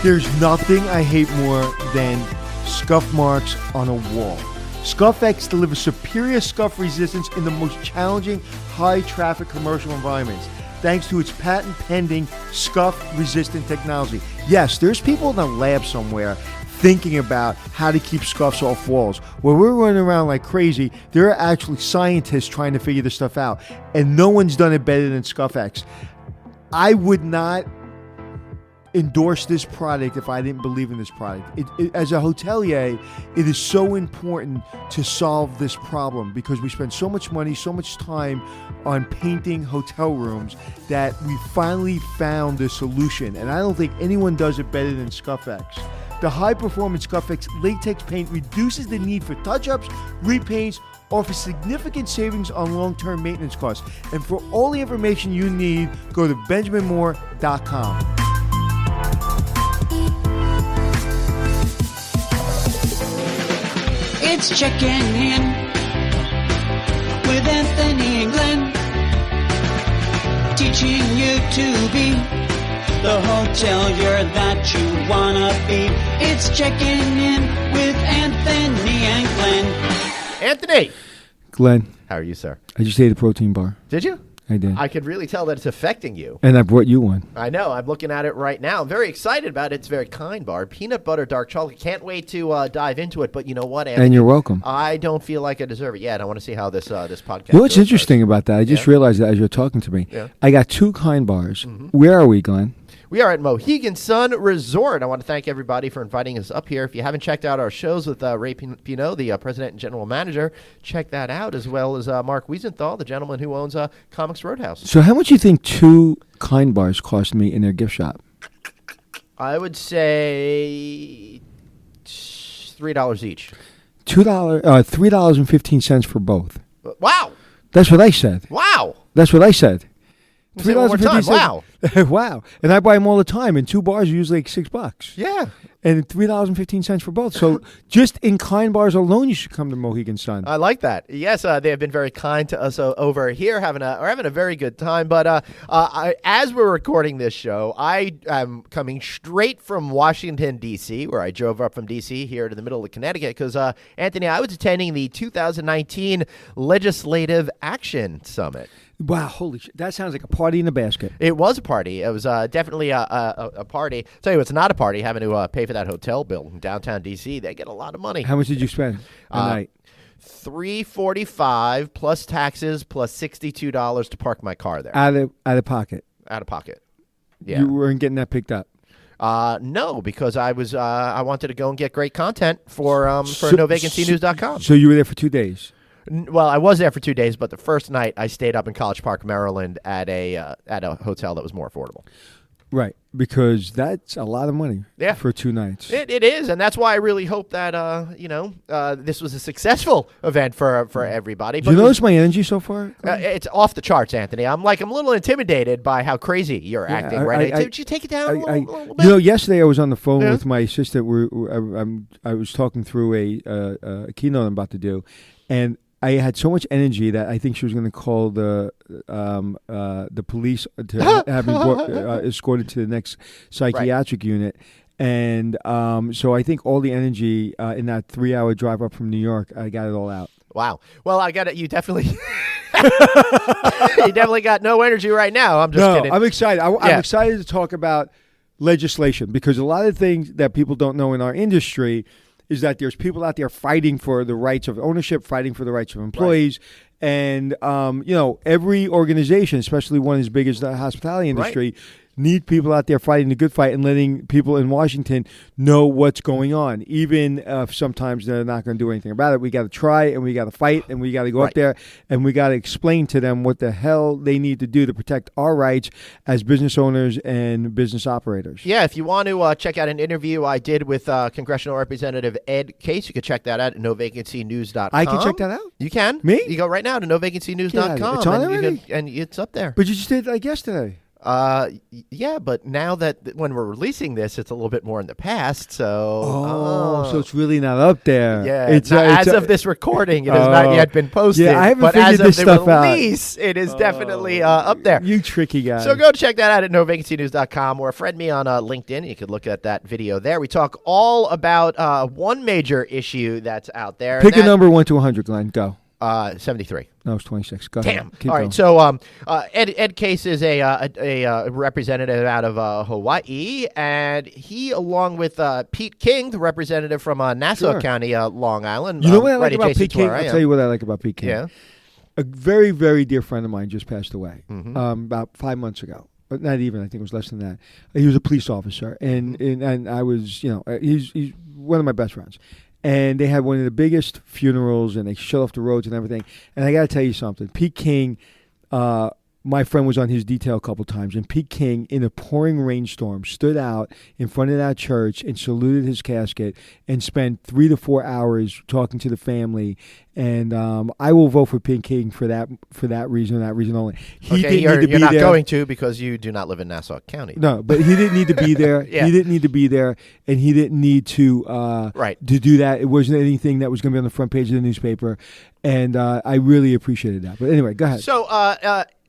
There's nothing I hate more than scuff marks on a wall. ScuffX delivers superior scuff resistance in the most challenging, high-traffic commercial environments, thanks to its patent-pending scuff-resistant technology. Yes, there's people in the lab somewhere thinking about how to keep scuffs off walls. Where we're running around like crazy, there are actually scientists trying to figure this stuff out, and no one's done it better than ScuffX. I would not endorse this product if I didn't believe in this product. As a hotelier, it is so important to solve this problem because we spend so much money, so much time on painting hotel rooms that we finally found the solution. And I don't think anyone does it better than ScuffX. The high-performance ScuffX latex paint reduces the need for touch-ups, repaints, offers significant savings on long-term maintenance costs. And for all the information you need, go to benjaminmoore.com. It's checking in with Anthony and Glenn, teaching you to be the hotelier that you wanna be. It's checking in with Anthony and Glenn. Anthony! Glenn, How are you, sir? I just ate a protein bar. Did you? I did. I could really tell that it's affecting you. And I brought you one. I know. I'm looking at it right now. I'm very excited about it. It's a very kind bar. Peanut butter dark chocolate. Can't wait to dive into it. But you know what, Anthony? And you're welcome. I don't feel like I deserve it yet. I want to see how this podcast You know what's goes interesting about that? I just realized that as you're talking to me. Yeah. I got 2 kind bars. Where are we, Glenn? We are at Mohegan Sun Resort. I want to thank everybody for inviting us up here. If you haven't checked out our shows with Ray Pino, the president and general manager, check that out, as well as Mark Wiesenthal, the gentleman who owns Comics Roadhouse. So how much do you think 2 kind bars cost me in their gift shop? I would say $3 each. $3.15 for both. Wow. That's what I said. Wow. That's what I said. Say it one more time. Wow. Wow. And I buy them all the time, and 2 bars are usually like $6. Yeah. And $3.15 for both. So just in kind bars alone, you should come to Mohegan Sun. I like that. Yes, they have been very kind to us over here, having a very good time. But as we're recording this show, I am coming straight from Washington, D.C., where I drove up from D.C. here to the middle of Connecticut, because, Anthony, I was attending the 2019 Legislative Action Summit. Wow, holy shit. That sounds like a party in a basket. It was a party. It was definitely a party. Tell you, it's not a party having to pay for that hotel bill in downtown D.C. They get a lot of money. How much did you spend a night? $345 plus taxes plus $62 to park my car there. Out of pocket. Out of pocket. Yeah. You weren't getting that picked up. No, because I was I wanted to go and get great content for NoVacancyNews.com. So you were there for 2 days. Well, I was there for 2 days, but the first night I stayed up in College Park, Maryland, at a hotel that was more affordable. Right, because that's a lot of money for 2 nights. It is, and that's why I really hope that this was a successful event for everybody. Do you notice my energy so far? It's off the charts, Anthony. I'm a little intimidated by how crazy you're acting right now. Did you take it down a little bit? You know, yesterday I was on the phone with my assistant. I was talking through a keynote I'm about to do, and I had so much energy that I think she was going to call the police to have me escorted to the next psychiatric unit. And so I think all the energy in that 3-hour drive up from New York, I got it all out. Wow. Well, I got it. You definitely, you definitely got no energy right now. I'm just kidding. I'm excited. I'm excited to talk about legislation because a lot of things that people don't know in our industry is that there's people out there fighting for the rights of ownership, fighting for the rights of employees. Right. And, every organization, especially one as big as the hospitality industry, need people out there fighting the good fight and letting people in Washington know what's going on. Even if sometimes they're not going to do anything about it, we got to try and we got to fight and we got to go up there and we got to explain to them what the hell they need to do to protect our rights as business owners and business operators. Yeah, if you want to check out an interview I did with Congressional Representative Ed Case, you can check that out at NoVacancyNews.com. I can check that out? You can. Me? You go right now to NoVacancyNews.com. It's on already? And it's up there. But you just did it like yesterday. Yeah, but now that when we're releasing this, it's a little bit more in the past. So, So it's really not up there. yeah. It's, as of this recording, it has not yet been posted. Yeah, I haven't but figured as of this the stuff out. release, it is definitely up there. You tricky guy. So go check that out at novacancynews.com or friend me on LinkedIn. You could look at that video there. We talk all about one major issue that's out there. Pick a number 1 to 100, Glenn. Go. 73. No, it's 26. Go ahead. Damn. Keep All going. right. So, Ed Case is a representative out of Hawaii, and he, along with Pete King, the representative from Nassau Sure. County, Long Island. You know what I like right about adjacent Pete to King? where I I'll am. tell you what I like about Pete King. Yeah. A very, very dear friend of mine just passed away Mm-hmm. about 5 months ago. But not even. I think it was less than that. He was a police officer, and I was, he's one of my best friends. And they had one of the biggest funerals, and they shut off the roads and everything. And I got to tell you something. Pete King, my friend was on his detail a couple times, and Pete King, in a pouring rainstorm, stood out in front of that church and saluted his casket and spent 3 to 4 hours talking to the family. And I will vote for Pete King for that reason and that reason only. He didn't you're need to be not there. going to because you do not live in Nassau County. No, but he didn't need to be there. Yeah. He didn't need to be there, and he didn't need to Right. to do that. It wasn't anything that was going to be on the front page of the newspaper, and I really appreciated that. But anyway, go ahead. So,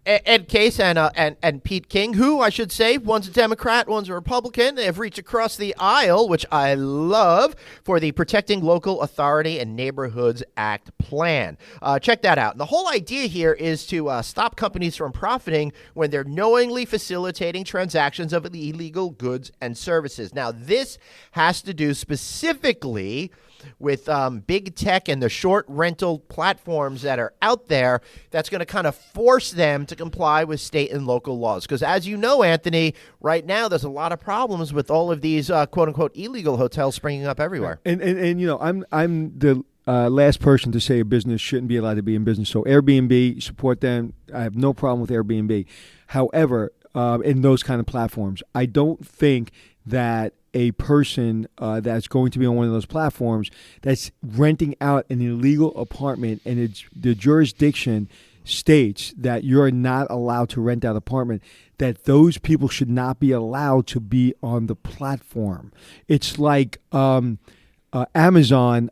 Ed Case and Pete King, who I should say, one's a Democrat, one's a Republican, they have reached across the aisle, which I love, for the Protecting Local Authority and Neighborhoods Act plan. Check that out. And the whole idea here is to stop companies from profiting when they're knowingly facilitating transactions of illegal goods and services. Now, this has to do specifically with big tech and the short rental platforms that are out there. That's going to kind of force them to comply with state and local laws. Because as you know, Anthony, right now there's a lot of problems with all of these quote unquote illegal hotels springing up everywhere. And I'm the last person to say a business shouldn't be allowed to be in business. So Airbnb, support them. I have no problem with Airbnb. However, in those kind of platforms, I don't think that a person that's going to be on one of those platforms that's renting out an illegal apartment and the jurisdiction states that you're not allowed to rent out apartment, that those people should not be allowed to be on the platform. It's like Amazon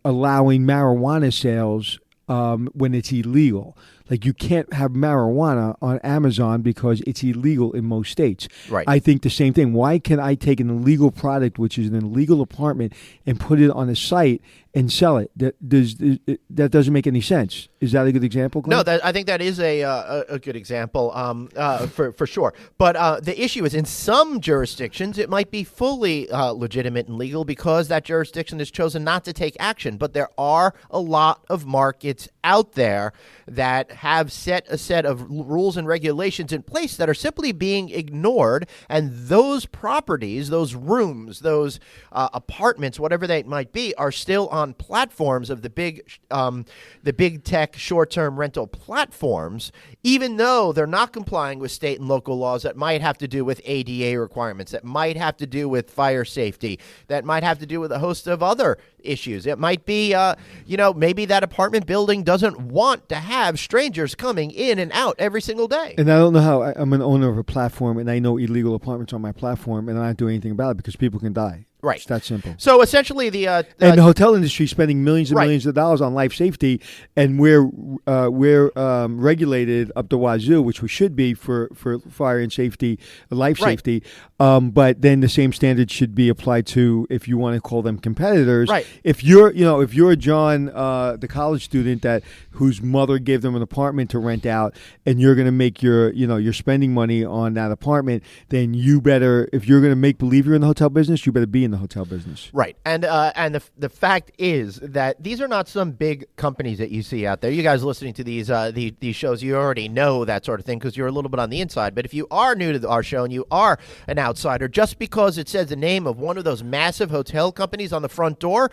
allowing marijuana sales when it's illegal. Like, you can't have marijuana on Amazon because it's illegal in most states. Right. I think the same thing. Why can I take an illegal product, which is an illegal apartment, and put it on a site and sell it? That doesn't make any sense. Is that a good example, Glenn? No, I think that is a good example for sure. But the issue is, in some jurisdictions, it might be fully legitimate and legal because that jurisdiction has chosen not to take action. But there are a lot of markets out there that have set a set of rules and regulations in place that are simply being ignored. And those properties, those rooms, those apartments, whatever they might be, are still on platforms of the big tech short-term rental platforms, even though they're not complying with state and local laws that might have to do with ADA requirements, that might have to do with fire safety, that might have to do with a host of other issues. It might be, maybe that apartment building doesn't want to have strangers coming in and out every single day. And I don't know how I'm an owner of a platform, and I know illegal apartments on my platform, and I don't do anything about it because people can die. Right. It's that simple. So essentially, and the hotel industry spending millions and Right. millions of dollars on life safety, and we're regulated up the wazoo, which we should be for fire and safety, life Right. safety. But then the same standards should be applied to, if you want to call them competitors. Right. If you're John, the college student whose mother gave them an apartment to rent out, and you're going to make your spending money on that apartment, then you better, if you're going to make believe you're in the hotel business, you better be in the hotel business. Right. And the fact is that these are not some big companies that you see out there. You guys listening to these shows, you already know that sort of thing because you're a little bit on the inside. But if you are new to our show and you are an outsider, just because it says the name of one of those massive hotel companies on the front door,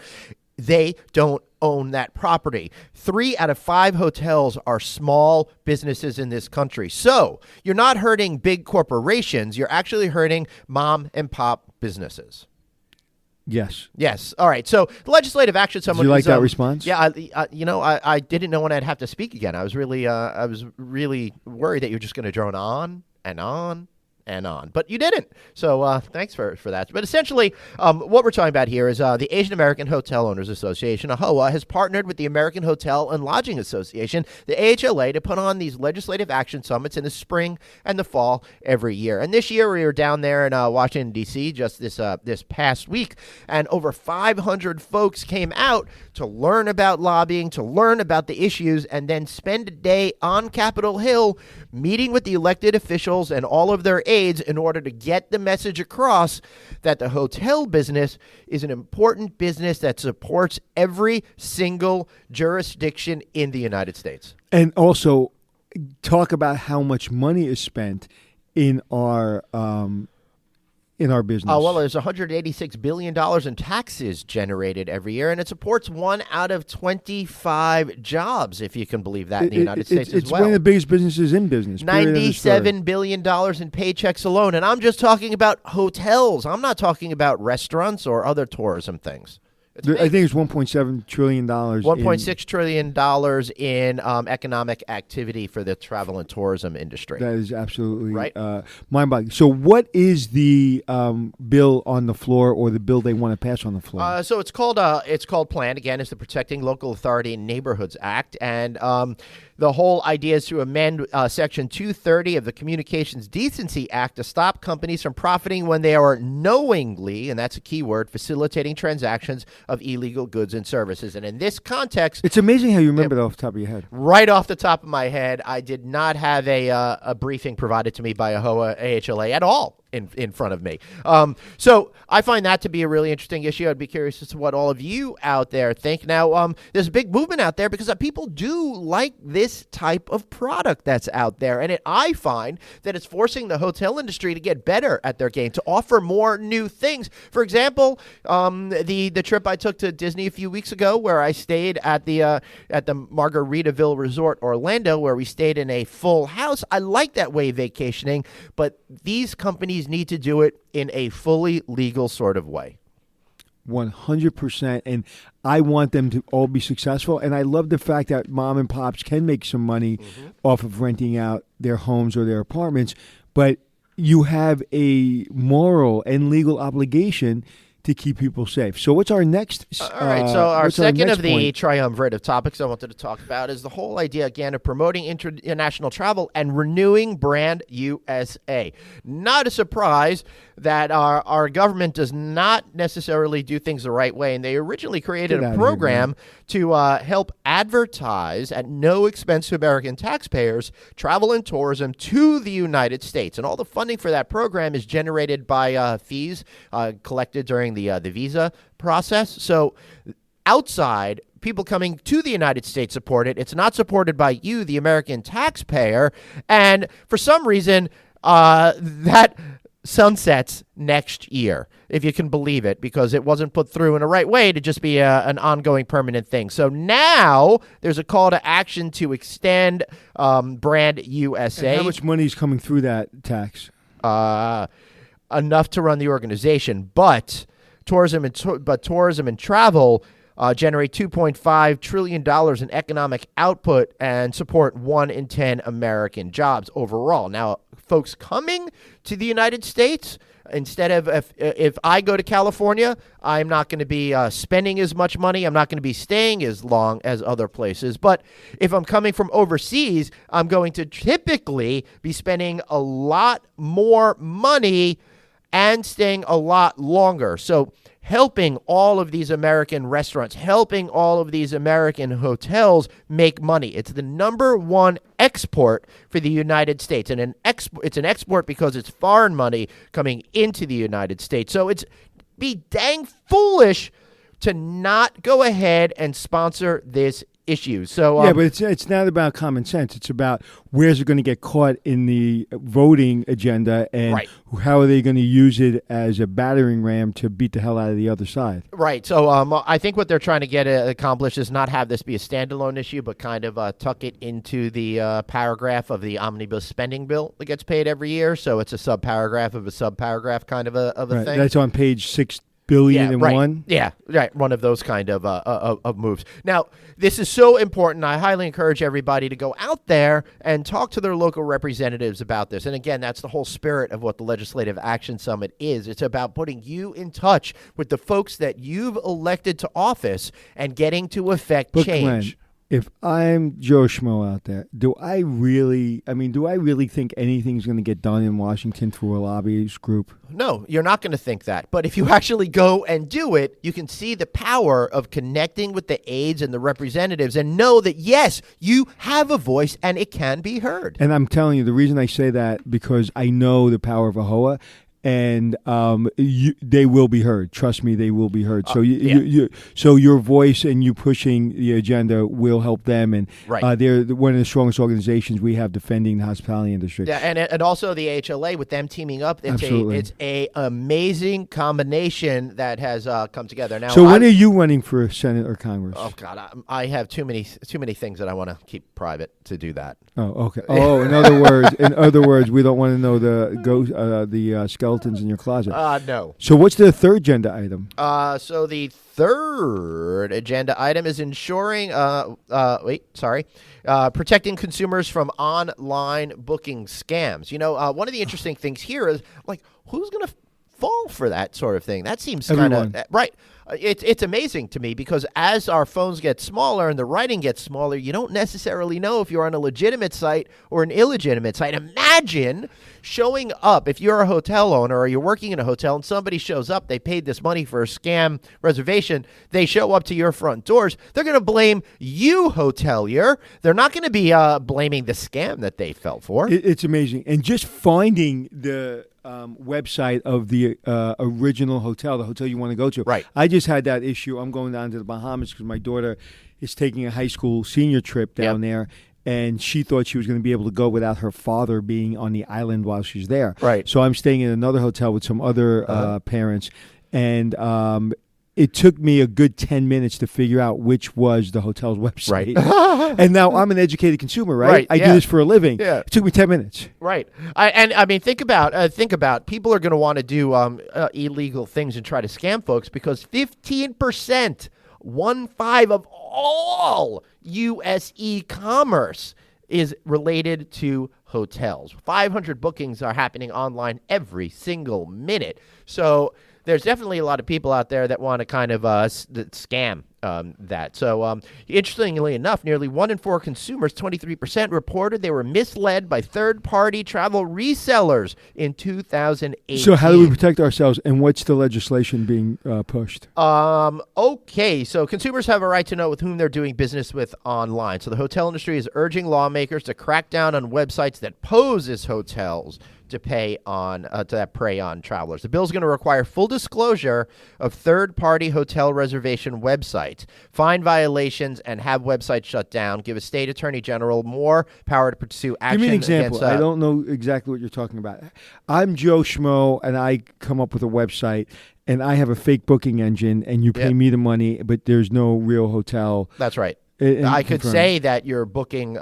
they don't own that property. 3 out of 5 hotels are small businesses in this country. So you're not hurting big corporations. You're actually hurting mom and pop businesses. Yes. Yes. All right. So the legislative action. Someone. Did you like who's, that response? Yeah. I didn't know when I'd have to speak again. I was really worried that you're just going to drone on and on and on. But you didn't. So thanks for that. But essentially, what we're talking about here is the Asian American Hotel Owners Association, AHOA, has partnered with the American Hotel and Lodging Association, the AHLA, to put on these legislative action summits in the spring and the fall every year. And this year we were down there in Washington, D.C. just this past week, and over 500 folks came out to learn about lobbying, to learn about the issues, and then spend a day on Capitol Hill meeting with the elected officials and all of their aides in order to get the message across that the hotel business is an important business that supports every single jurisdiction in the United States. And also talk about how much money is spent in our business. Well, there's $186 billion in taxes generated every year, and it supports 1 out of 25 jobs, if you can believe that, in the United States as it's well. one of the biggest businesses in business. $97 billion in paychecks alone, and I'm just talking about hotels. I'm not talking about restaurants or other tourism things. I think it's $1.7 trillion. $1.6 trillion in economic activity for the travel and tourism industry. That is absolutely right. Mind-boggling. So what is the bill on the floor, or the bill they want to pass on the floor? So it's called PLAN. Again, it's the Protecting Local Authority and Neighborhoods Act. And the whole idea is to amend Section 230 of the Communications Decency Act to stop companies from profiting when they are knowingly, and that's a key word, facilitating transactions of illegal goods and services. And in this context, it's amazing how you remember that off the top of your head. Right off the top of my head, I did not have a briefing provided to me by AHOA AHLA at all in front of me. So I find that to be a really interesting issue. I'd be curious as to what all of you out there think. Now, there's a big movement out there because people do like this type of product that's out there. And I find that it's forcing the hotel industry to get better at their game, to offer more new things. For example, the trip I took to Disney a few weeks ago, where I stayed at the Margaritaville Resort Orlando, where we stayed in a full house. I like that way vacationing, but these companies need to do it in a fully legal sort of way. 100%. And I want them to all be successful. And I love the fact that mom and pops can make some money off of renting out their homes or their apartments. But you have a moral and legal obligation to keep people safe. So what's our next? All right. So our second of the point? triumvirate of topics I wanted to talk about is the whole idea, again, of promoting international travel and renewing Brand USA. Not a surprise that our government does not necessarily do things the right way, and they originally created a program to help advertise at no expense to American taxpayers travel and tourism to the United States. And all the funding for that program is generated by fees collected during the visa process. So outside, people coming to the United States support it. It's not supported by you, the American taxpayer. And for some reason, that sunsets next year, if you can believe it, because it wasn't put through in the right way to just be an ongoing permanent thing. So now there's a call to action to extend Brand USA. And how much money is coming through that tax? Enough to run the organization, but tourism and travel generate $2.5 trillion in economic output and support 1 in 10 American jobs overall. Now, folks coming to the United States, instead of if I go to California, I'm not going to be spending as much money. I'm not going to be staying as long as other places. But if I'm coming from overseas, I'm going to typically be spending a lot more money and staying a lot longer. So helping all of these American restaurants, helping all of these American hotels make money. It's the number one export for the United States. And it's an export because it's foreign money coming into the United States. So it's be dang foolish to not go ahead and sponsor this issue. So yeah, but it's not about common sense. It's about where's it going to get caught in the voting agenda, and how are they going to use it as a battering ram to beat the hell out of the other side. Right. So I think what they're trying to get accomplished is not have this be a standalone issue, but kind of tuck it into the paragraph of the omnibus spending bill that gets paid every year. So it's a subparagraph of a subparagraph kind of a thing. That's on page 6. billion and right. one. Yeah, right. One of those kind of moves. Now, this is so important. I highly encourage everybody to go out there and talk to their local representatives about this. And again, that's the whole spirit of what the Legislative Action Summit is. It's about putting you in touch with the folks that you've elected to office and getting to affect But change. Glenn, if I'm Joe Schmo out there, do I really think anything's going to get done in Washington through a lobbyist group? No, you're not going to think that. But if you actually go and do it, you can see the power of connecting with the aides and the representatives and know that, yes, you have a voice and it can be heard. And I'm telling you, the reason I say that because I know the power of AHOA. And they will be heard. Trust me, they will be heard. So so your voice and you pushing the agenda will help them. And Right. they're one of the strongest organizations we have defending the hospitality industry. Yeah, and also the AHLA with them teaming up. Absolutely. It's a amazing combination that has come together. Now, So when are you running for Senate or Congress? Oh God, I have too many things that I want to keep private to do that. Oh, okay. Oh, in other words, we don't want to know the skeletons in your closet. No. So what's the third agenda item? So the third agenda item is ensuring, protecting consumers from online booking scams. You know, one of the interesting things here is, like, who's going to fall for that sort of thing? That seems kind of right. It's amazing to me because as our phones get smaller and the writing gets smaller, you don't necessarily know if you're on a legitimate site or an illegitimate site. Imagine showing up if you're a hotel owner or you're working in a hotel and somebody shows up, they paid this money for a scam reservation, they show up to your front doors, they're going to blame you, hotelier. They're not going to be blaming the scam that they fell for. It's amazing. And just finding the website of the original hotel, the hotel you want to go to. Right. I just had that issue. I'm going down to the Bahamas because my daughter is taking a high school senior trip down there. And she thought she was going to be able to go without her father being on the island while she's there. Right. So I'm staying in another hotel with some other parents. And it took me a good 10 minutes to figure out which was the hotel's website. Right. And now I'm an educated consumer, right? Right, I do this for a living. Yeah. It took me 10 minutes. Right. I mean, think about people are going to want to do illegal things and try to scam folks because 15%, 1/5 of all U.S. e-commerce is related to hotels. 500 bookings are happening online every single minute. So there's definitely a lot of people out there that want to kind of scam that. So interestingly enough, nearly 1 in 4 consumers, 23%, reported they were misled by third-party travel resellers in 2018. So how do we protect ourselves, and what's the legislation being pushed? Okay, so consumers have a right to know with whom they're doing business with online. So the hotel industry is urging lawmakers to crack down on websites that pose as hotels to prey on travelers. The bill is going to require full disclosure of third-party hotel reservation websites, fine violations, and have websites shut down. Give a state attorney general more power to pursue action. Give me an example. Against, I don't know exactly what you're talking about. I'm Joe Schmo, and I come up with a website, and I have a fake booking engine, and you pay me the money, but there's no real hotel. That's right. And I could confirm. say that you're booking,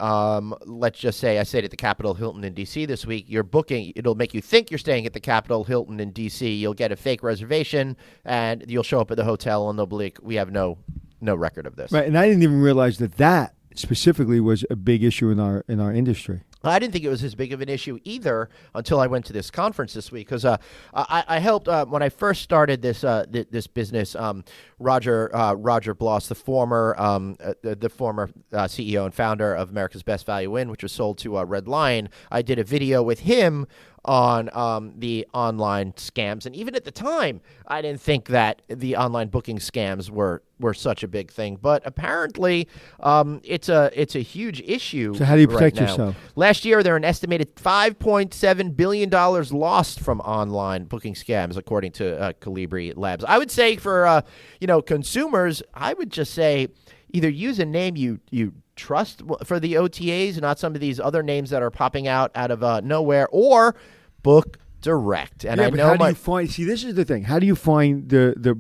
let's just say I stayed at the Capitol Hilton in D.C. this week. You're booking, it'll make you think you're staying at the Capitol Hilton in D.C. You'll get a fake reservation, and you'll show up at the hotel, and they'll be like, we have no record of this. Right, and I didn't even realize that specifically was a big issue in our industry. I didn't think it was as big of an issue either until I went to this conference this week because I helped when I first started this business. Roger Bloss, the former CEO and founder of America's Best Value Inn, which was sold to Red Lion, I did a video with him on the online scams, and even at the time, I didn't think that the online booking scams were such a big thing. But apparently, it's a huge issue. So how do you right protect now. yourself? Last year, there were an estimated $5.7 billion lost from online booking scams, according to Calibri Labs. I would say for consumers, I would just say either use a name you trust for the OTAs, not some of these other names that are popping out of nowhere, or book direct. And Yeah, I but know how do you find? See, this is the thing. How do you find the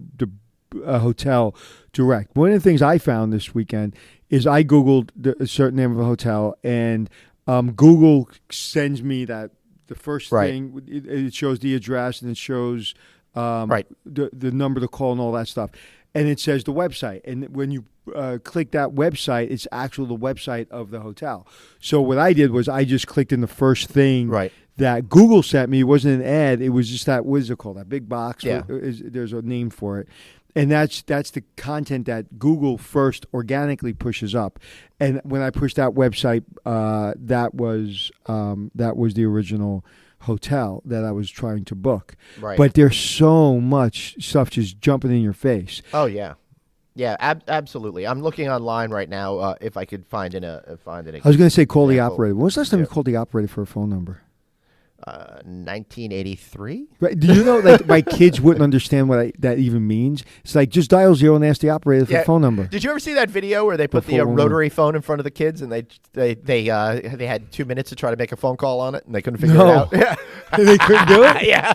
hotel direct? One of the things I found this weekend is I Googled a certain name of a hotel, and Google sends me the first Right. thing. It shows the address, and it shows Right. the number to call and all that stuff. And it says the website. And when you click that website, it's actually the website of the hotel. So what I did was I just clicked in the first thing Right. that Google sent me. It wasn't an ad. It was just that, what is it called? That big box. Yeah. There's a name for it. And that's the content that Google first organically pushes up. And when I pushed that website, that was the original hotel that I was trying to book. Right. But there's so much stuff just jumping in your face. Oh yeah, yeah, absolutely. I'm looking online right now if I could find an I was going to say call the example. operator. When was the last time you Yeah. called the operator for a phone number? 1983. Right. Do you know like my kids wouldn't understand what that even means? It's like just dial 0 and ask the operator for a phone number. Did you ever see that video where they put the rotary phone in front of the kids and they had 2 minutes to try to make a phone call on it and they couldn't figure No. it out? They couldn't do it? Yeah.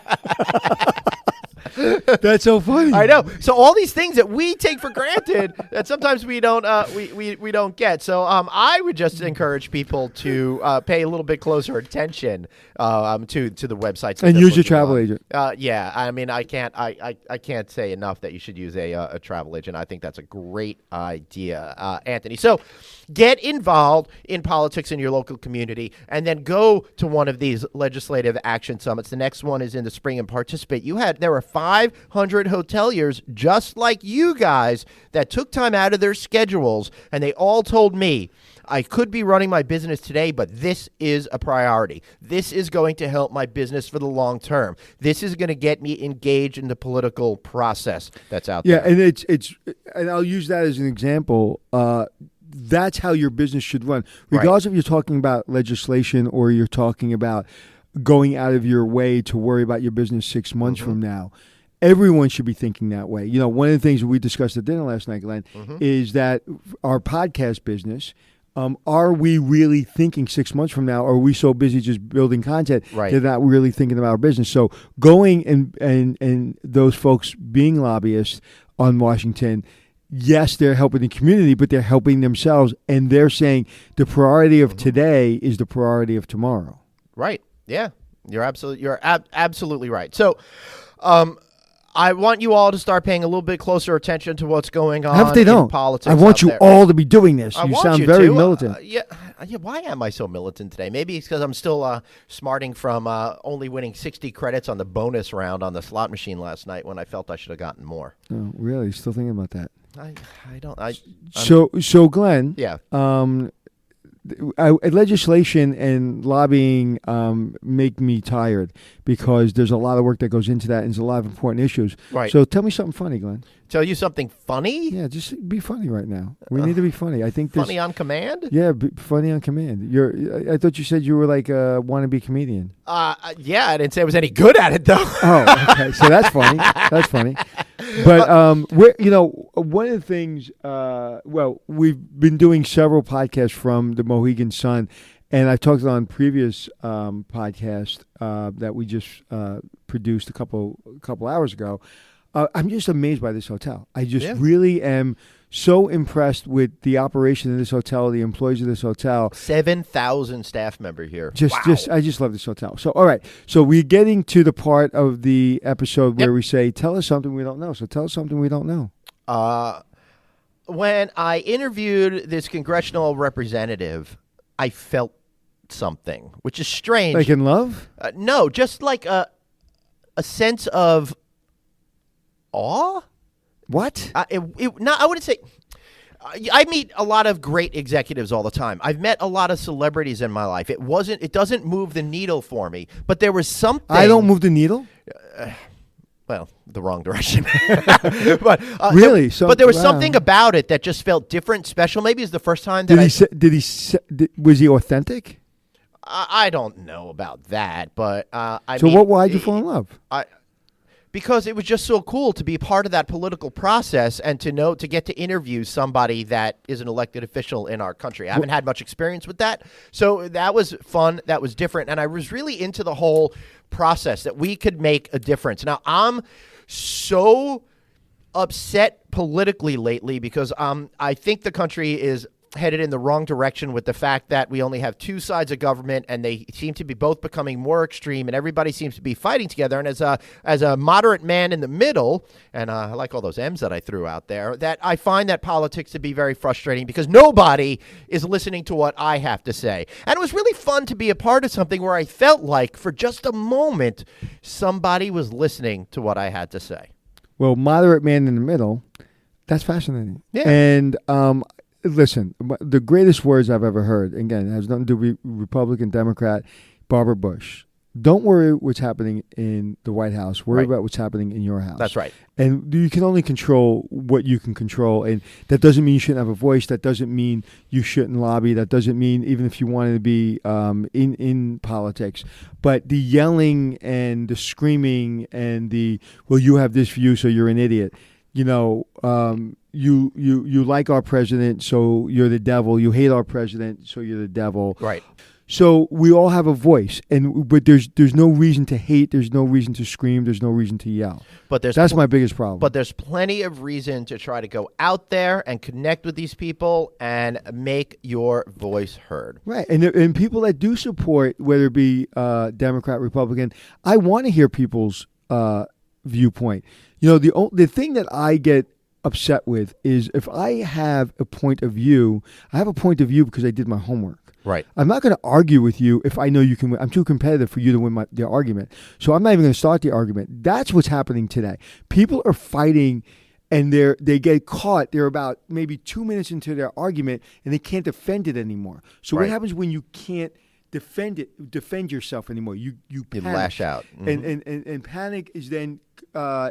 That's so funny. I know. So all these things that we take for granted that sometimes we don't we don't get. So I would just encourage people to pay a little bit closer attention to the websites that And they're use your looking travel on. agent. Yeah, I mean, I can't say enough that you should use a travel agent. I think that's a great idea, Anthony. So get involved in politics in your local community, and then go to one of these legislative action summits. The next one is in the spring, and participate. There were 500 hoteliers just like you guys that took time out of their schedules, and they all told me, I could be running my business today, but this is a priority. This is going to help my business for the long term. This is going to get me engaged in the political process that's out there. Yeah, and it's and I'll use that as an example. That's how your business should run, regardless if you're talking about legislation or you're talking about going out of your way to worry about your business 6 months from now. Everyone should be thinking that way. You know, one of the things that we discussed at dinner last night, Glenn, is that our podcast business. Are we really thinking 6 months from now? Or are we so busy just building content Right. they're not really thinking about our business? So going and those folks being lobbyists on Washington, yes, they're helping the community, but they're helping themselves, and they're saying the priority of today is the priority of tomorrow. Right. Yeah. You're absolutely right. So, I want you all to start paying a little bit closer attention to what's going on How if they in don't? politics. I want out you there. all to be doing this. I You want sound you very to. militant. Yeah. Why am I so militant today? Maybe it's because I'm still smarting from only winning 60 credits on the bonus round on the slot machine last night when I felt I should have gotten more. Oh, really? Still thinking about that? I don't. So Glenn. Yeah. Legislation and lobbying make me tired because there's a lot of work that goes into that and there's a lot of important issues. Right. So tell me something funny, Glenn. Tell you something funny? Yeah, just be funny right now. We need to be funny. I think this. Funny on command? Yeah, funny on command. I thought you said you were like a wannabe comedian. Yeah, I didn't say I was any good at it though. Oh, okay. So that's funny. That's funny. But one of the things. We've been doing several podcasts from the Mohegan Sun, and I've talked on previous podcast that we just produced a couple hours ago. I'm just amazed by this hotel. I just really am so impressed with the operation of this hotel, the employees of this hotel. 7,000 staff member here. I just love this hotel. So, all right. So we're getting to the part of the episode where we say, tell us something we don't know. So tell us something we don't know. When I interviewed this congressional representative, I felt something, which is strange. Like in love? No, just like a sense of awe. What? I wouldn't say. I meet a lot of great executives all the time. I've met a lot of celebrities in my life. It doesn't move the needle for me, but there was something. I don't move the needle? Well, the wrong direction. But really? But there was something about it that just felt different, special. Maybe it's the first time that was he authentic? I don't know about that, but why'd you fall in love? Because it was just so cool to be part of that political process and to get to interview somebody that is an elected official in our country. I haven't had much experience with that. So that was fun. That was different. And I was really into the whole process that we could make a difference. Now, I'm so upset politically lately because I think the country is headed in the wrong direction with the fact that we only have two sides of government, and they seem to be both becoming more extreme, and everybody seems to be fighting together. And as a moderate man in the middle, and I like all those M's that I threw out there, that I find that politics to be very frustrating because nobody is listening to what I have to say. And it was really fun to be a part of something where I felt like for just a moment somebody was listening to what I had to say. Well, moderate man in the middle, that's fascinating. Yeah. And listen, the greatest words I've ever heard, again, it has nothing to do with Republican, Democrat, Barbara Bush. Don't worry what's happening in the White House. Worry about what's happening in your house. That's right. And you can only control what you can control. And that doesn't mean you shouldn't have a voice. That doesn't mean you shouldn't lobby. That doesn't mean even if you wanted to be in politics. But the yelling and the screaming and the, well, you have this view, so you're an idiot. You know, you like our president, so you're the devil. You hate our president, so you're the devil. Right. So we all have a voice, but there's no reason to hate. There's no reason to scream. There's no reason to yell. But that's my biggest problem. But there's plenty of reason to try to go out there and connect with these people and make your voice heard. Right, and people that do support, whether it be Democrat, Republican, I want to hear people's viewpoint. You know, the thing that I get upset with is if I have a point of view, I have a point of view because I did my homework. Right. I'm not going to argue with you if I know you can win. I'm too competitive for you to win the argument. So I'm not even going to start the argument. That's what's happening today. People are fighting and they get caught. They're about maybe 2 minutes into their argument and they can't defend it anymore. So what happens when you can't defend yourself anymore? You panic. Lash out. Mm-hmm. And panic is then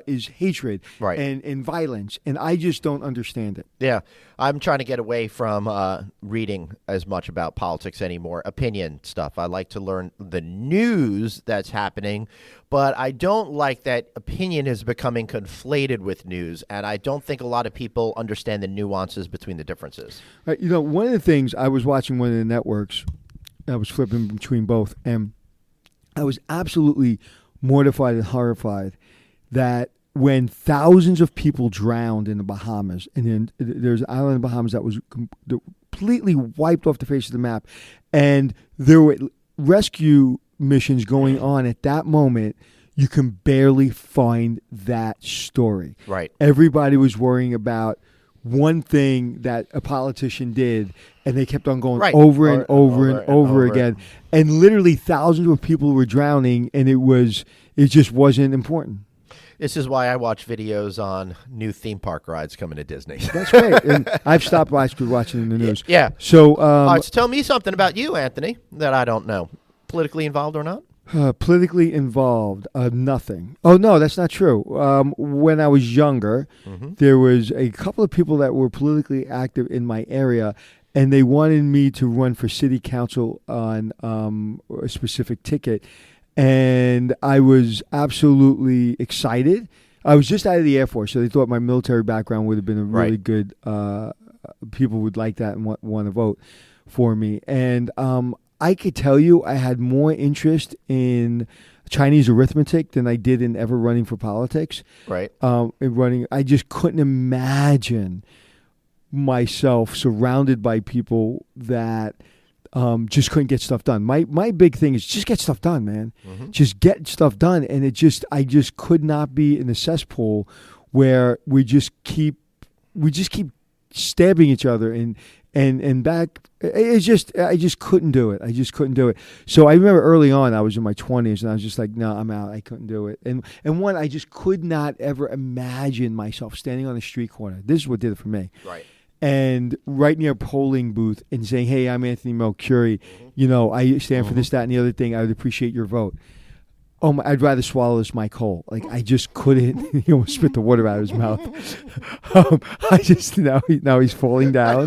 is hatred and violence, and I just don't understand it. Yeah, I'm trying to get away from reading as much about politics anymore, opinion stuff. I like to learn the news that's happening, but I don't like that opinion is becoming conflated with news, and I don't think a lot of people understand the nuances between the differences. Right, you know, one of the things, I was watching one of the networks, I was flipping between both, and I was absolutely mortified and horrified that when thousands of people drowned in the Bahamas, and then there's an island in the Bahamas that was completely wiped off the face of the map, and there were rescue missions going on at that moment, you can barely find that story. Right. Everybody was worrying about one thing that a politician did, and they kept on going over and over again. And literally thousands of people were drowning, and it just wasn't important. This is why I watch videos on new theme park rides coming to Disney. That's great. And I've stopped watching the news. Yeah. So, so tell me something about you, Anthony, that I don't know. Politically involved or not? Politically involved, nothing. Oh, no, that's not true. When I was younger, there was a couple of people that were politically active in my area, and they wanted me to run for city council on a specific ticket. And I was absolutely excited. I was just out of the Air Force, so they thought my military background would have been a really good, people would like that and want to vote for me. And I could tell you I had more interest in Chinese arithmetic than I did in ever running for politics. Right. I just couldn't imagine myself surrounded by people that just couldn't get stuff done. My big thing is just get stuff done, man. Mm-hmm. Just get stuff done. And I just could not be in a cesspool where we just keep stabbing each other and back. I just couldn't do it. I just couldn't do it. So I remember early on, I was in my 20s, and I was just like, no, I'm out. I couldn't do it. And I just could not ever imagine myself standing on a street corner. This is what did it for me. Right. And right near a polling booth and saying, hey, I'm Anthony Melchiorri. You know, I stand for this, that, and the other thing. I would appreciate your vote. Oh, I'd rather swallow this Mike Cole. Like, I just couldn't. He almost spit the water out of his mouth. Now he's falling down.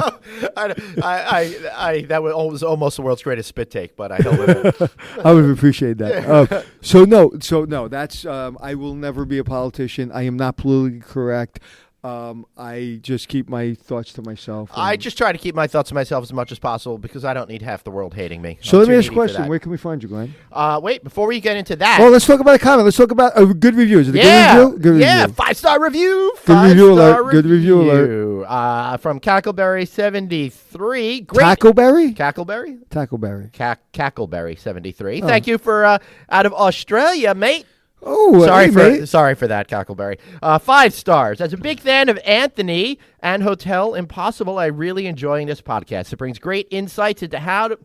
That was almost the world's greatest spit take, but I know it. I would appreciate that. So no, that's I will never be a politician. I am not politically correct. I just keep my thoughts to myself. I just try to keep my thoughts to myself as much as possible because I don't need half the world hating me. So I'm let too me ask you a needy for question. that. Where can we find you, Glenn? Wait, before we get into that. Well, let's talk about a comment. Let's talk about a good review. Is it a yeah, good review? Good yeah, review. 5-star review. Good review alert. Five-star Good review alert. From Cackleberry73. Great. Tackleberry? Cackleberry? Tackleberry. Cackleberry73. Thank you for out of Australia, mate. Oh, hey, mate. Sorry for that, Cackleberry. 5 stars. As a big fan of Anthony and Hotel Impossible, I really enjoying this podcast. It brings great insights into how to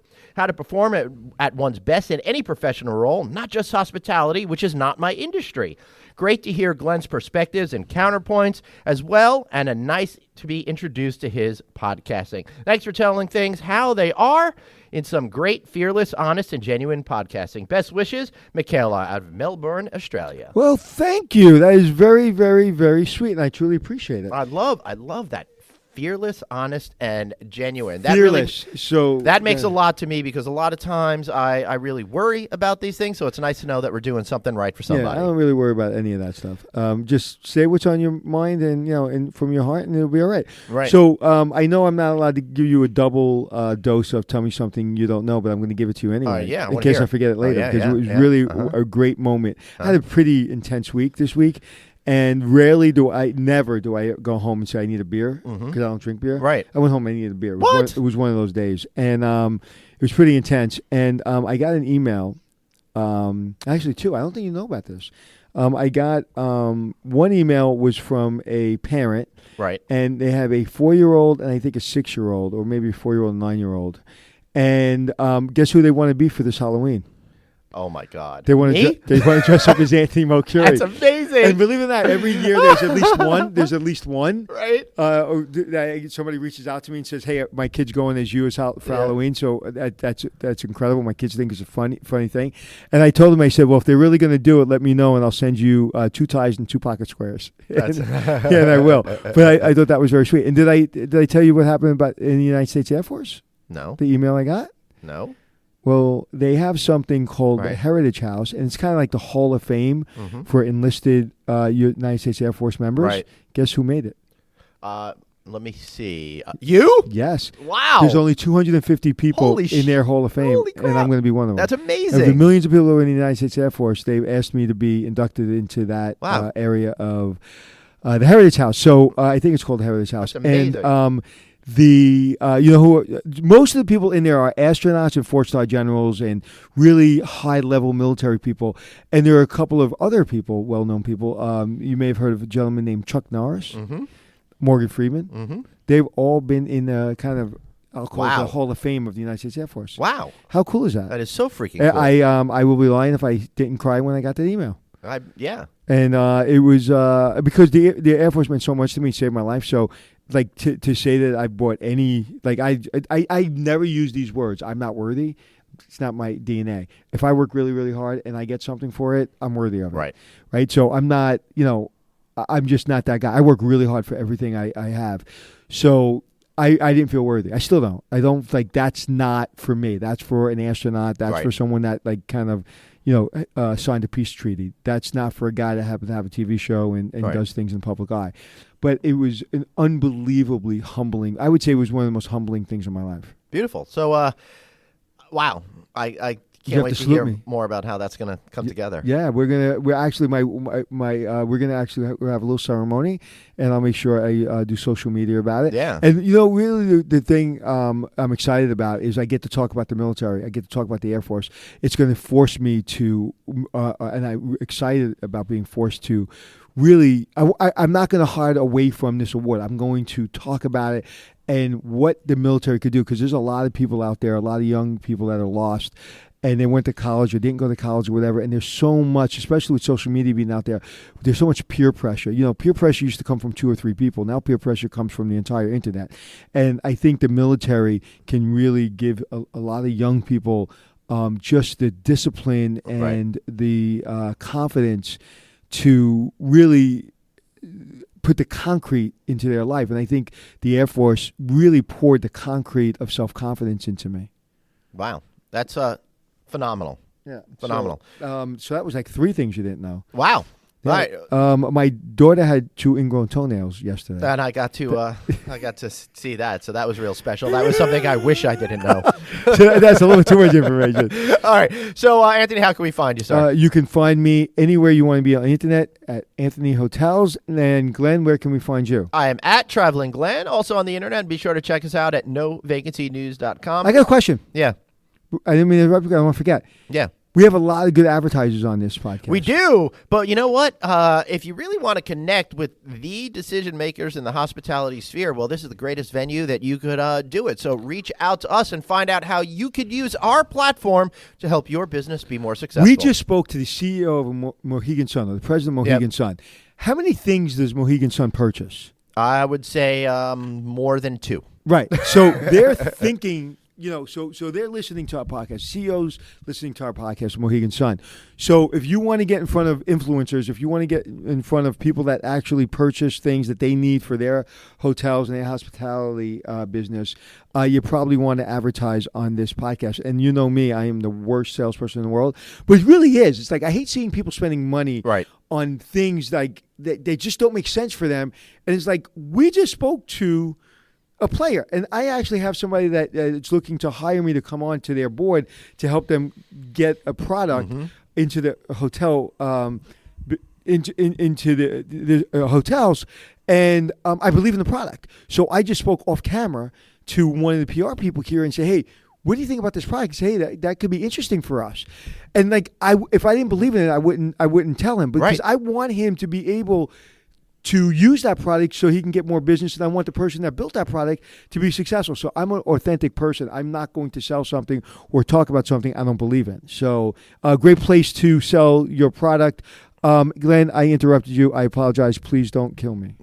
perform at one's best in any professional role, not just hospitality, which is not my industry. Great to hear Glenn's perspectives and counterpoints as well, and a nice to be introduced to his podcasting. Thanks for telling things how they are in some great, fearless, honest, and genuine podcasting. Best wishes, Michaela out of Melbourne, Australia. Well, thank you. That is very, very, very sweet, and I truly appreciate it. I love that. Fearless, honest, and genuine. That Fearless. That makes a lot to me because a lot of times I really worry about these things, so it's nice to know that we're doing something right for somebody. Yeah, I don't really worry about any of that stuff. Just say what's on your mind and from your heart, and it'll be all right. Right. So I know I'm not allowed to give you a double dose of tell me something you don't know, but I'm going to give it to you anyway. Yeah, I in wanna case hear I forget it later, yeah, because yeah, it was yeah. really a great moment. I had a pretty intense week this week. And rarely never do I go home and say I need a beer because I don't drink beer. Right. I went home and I needed a beer. What? It was one of those days. And it was pretty intense. And I got an email, actually two. I don't think you know about this. I got one email was from a parent. Right. And they have a 4-year-old and I think a 6-year-old or maybe a 4-year-old and 9-year-old. And guess who they want to be for this Halloween? Oh, my God. They want to dress up as Anthony Mercuri. That's amazing. And believe it or not, every year there's at least one. There's at least one. Right. Somebody reaches out to me and says, "Hey, my kid's going as you for Halloween." So that's incredible. My kids think it's a funny thing. And I told them, I said, "Well, if they're really going to do it, let me know, and I'll send you 2 ties and 2 pocket squares." And I will. But I thought that was very sweet. And did I tell you what happened in the United States Air Force? No. The email I got. No. Well, they have something called the Heritage House, and it's kind of like the Hall of Fame for enlisted United States Air Force members. Right. Guess who made it? Let me see. You? Yes. Wow. There's only 250 people in their Hall of Fame, Holy crap. and I'm going to be one of them. That's amazing. Of the millions of people who are in the United States Air Force, they've asked me to be inducted into that area of the Heritage House. So I think it's called the Heritage House. That's amazing. And most of the people in there are astronauts and 4-star generals and really high-level military people. And there are a couple of other people, well-known people. You may have heard of a gentleman named Chuck Norris, Morgan Freeman. They've all been in the kind of, I'll call it the Hall of Fame of the United States Air Force. Wow. How cool is that? That is so freaking cool. I will be lying if I didn't cry when I got that email. Yeah. And it was because the Air Force meant so much to me, saved my life. So, like to say that I bought any, like I never use these words. I'm not worthy. It's not my DNA. If I work really, really hard and I get something for it, I'm worthy of it. Right. So I'm not, I'm just not that guy. I work really hard for everything I have. So I didn't feel worthy. I still don't. I don't that's not for me. That's for an astronaut. That's for someone that kind of, signed a peace treaty. That's not for a guy that happens to have a TV show and does things in the public eye. But it was an unbelievably humbling. I would say it was one of the most humbling things in my life. Beautiful. So, wow. I can't wait to hear more about how that's going to come together. Yeah, we're actually we're gonna actually have a little ceremony, and I'll make sure I do social media about it. Yeah. And really the thing I'm excited about is I get to talk about the military. I get to talk about the Air Force. It's going to force me to, and I'm excited about being forced to. Really, I'm not going to hide away from this award. I'm going to talk about it and what the military could do, because there's a lot of people out there, a lot of young people that are lost, and they went to college or didn't go to college or whatever, and there's so much, especially with social media being out there, there's so much peer pressure. Peer pressure used to come from 2 or 3 people. Now peer pressure comes from the entire internet. And I think the military can really give a lot of young people just the discipline and the confidence to really put the concrete into their life. And I think the Air Force really poured the concrete of self-confidence into me. Wow. That's phenomenal. Yeah. Phenomenal. So that was like 3 things you didn't know. Wow. Right. My daughter had 2 ingrown toenails yesterday. And I got to see that, so that was real special. That was something I wish I didn't know. So that's a little too much information. All right, so Anthony, how can we find you, sir? You can find me anywhere you want to be on the internet at Anthony Hotels. And Glenn, where can we find you? I am at Traveling Glenn, also on the internet. Be sure to check us out at novacancynews.com. I got a question. Yeah, I didn't mean to interrupt you. I want to forget. yeah. We have a lot of good advertisers on this podcast. We do, but you know what? If you really want to connect with the decision makers in the hospitality sphere, well, this is the greatest venue that you could do it. So reach out to us and find out how you could use our platform to help your business be more successful. We just spoke to the CEO of Mohegan Sun, or the president of Mohegan Sun. How many things does Mohegan Sun purchase? I would say more than 2. Right. So they're thinking, so they're listening to our podcast. CEOs listening to our podcast, Mohegan Sun. So if you want to get in front of influencers, if you want to get in front of people that actually purchase things that they need for their hotels and their hospitality business, you probably want to advertise on this podcast. And you know me, I am the worst salesperson in the world. But it really is. It's like I hate seeing people spending money on things like they just don't make sense for them. And it's like we just spoke to a player, and I actually have somebody that is looking to hire me to come on to their board to help them get a product into the hotel, into the hotels, and I believe in the product. So I just spoke off camera to one of the PR people here and say, hey, what do you think about this product? Say, hey, that could be interesting for us. And like, if I didn't believe in it, I wouldn't tell him, because I want him to be able to use that product so he can get more business, and I want the person that built that product to be successful. So I'm an authentic person. I'm not going to sell something or talk about something I don't believe in. So a great place to sell your product. Glenn, I interrupted you. I apologize. Please don't kill me.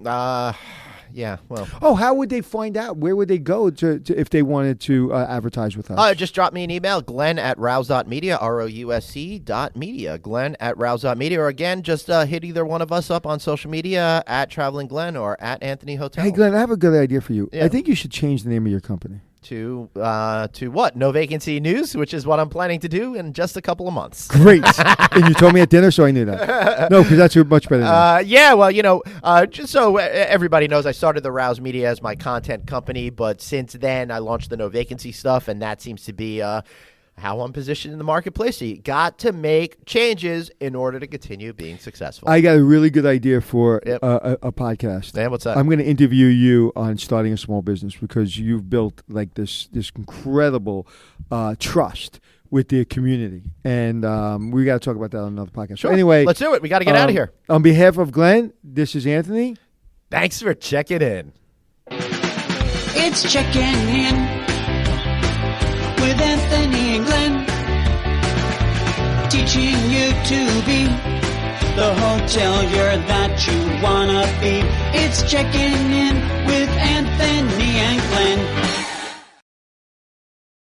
Yeah, well. Oh, how would they find out? Where would they go to if they wanted to advertise with us? Just drop me an email, glenn@rouse.media, ROUSC.media, glenn@rouse.media. Or again, just hit either one of us up on social media, at Traveling Glenn or at Anthony Hotel. Hey, Glenn, I have a good idea for you. Yeah. I think you should change the name of your company. To what? No Vacancy News, which is what I'm planning to do in just a couple of months. Great. And you told me at dinner, so I knew that. No, because that's much better than yeah, well, just so everybody knows, I started the Rouse Media as my content company, but since then I launched the No Vacancy stuff, and that seems to be how I'm positioned in the marketplace. So you got to make changes in order to continue being successful. I got a really good idea for a podcast. Man, what's that? I'm going to interview you on starting a small business, because you've built like this incredible trust with the community, and we got to talk about that on another podcast. Sure. So anyway, let's do it. We got to get out of here. On behalf of Glenn, this is Anthony. Thanks for checking in. It's checking in with Anthony and Glenn, teaching you to be the hotelier that you wanna be. It's checking in with Anthony and Glenn.